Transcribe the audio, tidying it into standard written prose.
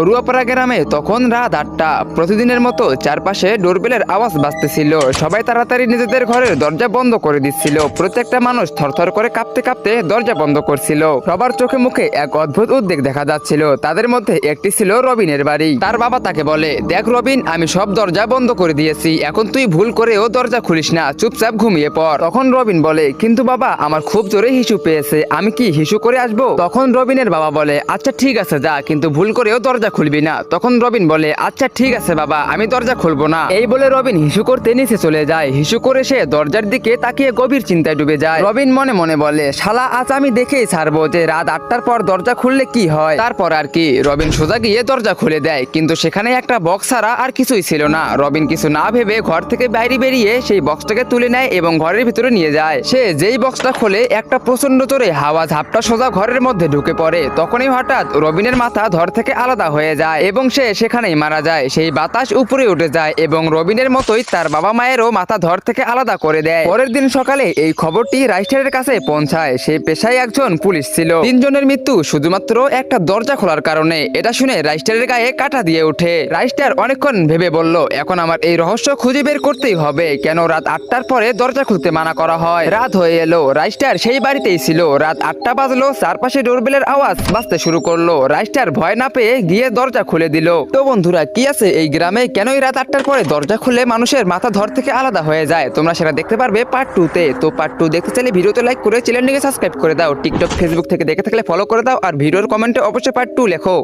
ঘরুয়াপাড়া গ্রামে তখন রাত 8টা। প্রতিদিনের মতো চারপাশে ডোরবেলের আওয়াজ বাজতেছিল। সবাই তাড়াতাড়ি নিজেদের ঘরের দরজা বন্ধ করে দিচ্ছিল। প্রত্যেকটা মানুষ থরথর করে কাঁপতে কাঁপতে দরজা বন্ধ করছিল। সবার চোখে মুখে এক অদ্ভুত উদ্বেগ দেখা যাচ্ছিল। তাদের মধ্যে একটি ছিল রবিনের বাড়ি। তার বাবা তাকে বলে, দেখ রবিন, আমি সব দরজা বন্ধ করে দিয়েছি, এখন তুই ভুল করেও দরজা খুলিস না, চুপচাপ ঘুমিয়ে পড়। তখন রবিন বলে, কিন্তু বাবা, আমার খুব জোরে হিসু পেয়েছে, আমি কি হিসু করে আসবো? তখন রবিনের বাবা বলে, আচ্ছা ঠিক আছে যা, কিন্তু ভুল করেও দরজা খুলবি না। তখন রবিন বলে, আচ্ছা ঠিক আছে বাবা, আমি দরজা খুলবো না। এই বলে রবিন হিসু করতে নিচে চলে যায়। হিসু করে সে দরজার দিকে তাকিয়ে গভীর চিন্তায় ডুবে যায়। রবিন মনে মনে বলে, শালা আজ আমি দেখেই ছাড়বো যে রাত 8টার পর দরজা খুললে কি হয়। তারপর আর কি, রবিন সোজা গিয়ে দরজা খুলে দেয়, কিন্তু সেখানে একটা বক্স ছাড়া আর কিছুই ছিল না। রবিন কিছু না ভেবে ঘর থেকে বাইরে বেরিয়ে সেই বক্সটাকে তুলে নেয় এবং ঘরের ভিতরে নিয়ে যায়। সে যেই বক্সটা খোলে, একটা প্রচন্ড জোরে হাওয়া ঝাপটা সোজা ঘরের মধ্যে ঢুকে পড়ে। তখনই হঠাৎ রবিনের মাথা ধর থেকে আলাদা হয়ে যায় এবং সে সেখানেই মারা যায়। সেই বাতাস উপরে উঠে যায় এবং রবিনের মতোই তার বাবা মায়েরও মাথা ধর থেকে আলাদা করে দেয়। পরের দিন সকালে এই খবরটি রাইস্টারের কাছে পৌঁছায়। সে পেশায় একজন পুলিশ ছিল। 3 জনের মৃত্যু শুধুমাত্র একটা দরজা খোলার কারণে। এটা শুনে রাইস্টারের গায়ে কাঁটা দিয়ে ওঠে। রাইস্টার অনেকক্ষণ ভেবে বলল, এখন আমার এই রহস্য খুঁজে বের করতেই হবে, কেন রাত 8টার পরে দরজা খুলতে মানা করা হয়। রাত হয়ে এলো, রাইস্টার সেই বাড়িতেই ছিল। রাত 8টা বাজলো, চারপাশে ডোরবেলের আওয়াজ বাজতে শুরু করলো। রাইস্টার ভয় না পেয়ে গিয়ে দরজা খুলে দিল। তো বন্ধুরা, কি আছে এই গ্রামে, কেনই রাত 8টার পরে দরজা খুলে মানুষের মাথা ধর থেকে আলাদা হয়ে যায়, তোমরা সেটা দেখতে পারবে পার্ট 2-তে। তো পার্ট 2 দেখতে চাইলে ভিডিওতে লাইক করে চ্যানেলটিকে সাবস্ক্রাইব করে দাও। টিকটক ফেসবুক থেকে দেখে থাকলে ফলো করে দাও, আর ভিডিওর কমেন্টে অবশ্যই পার্ট 2 লেখো।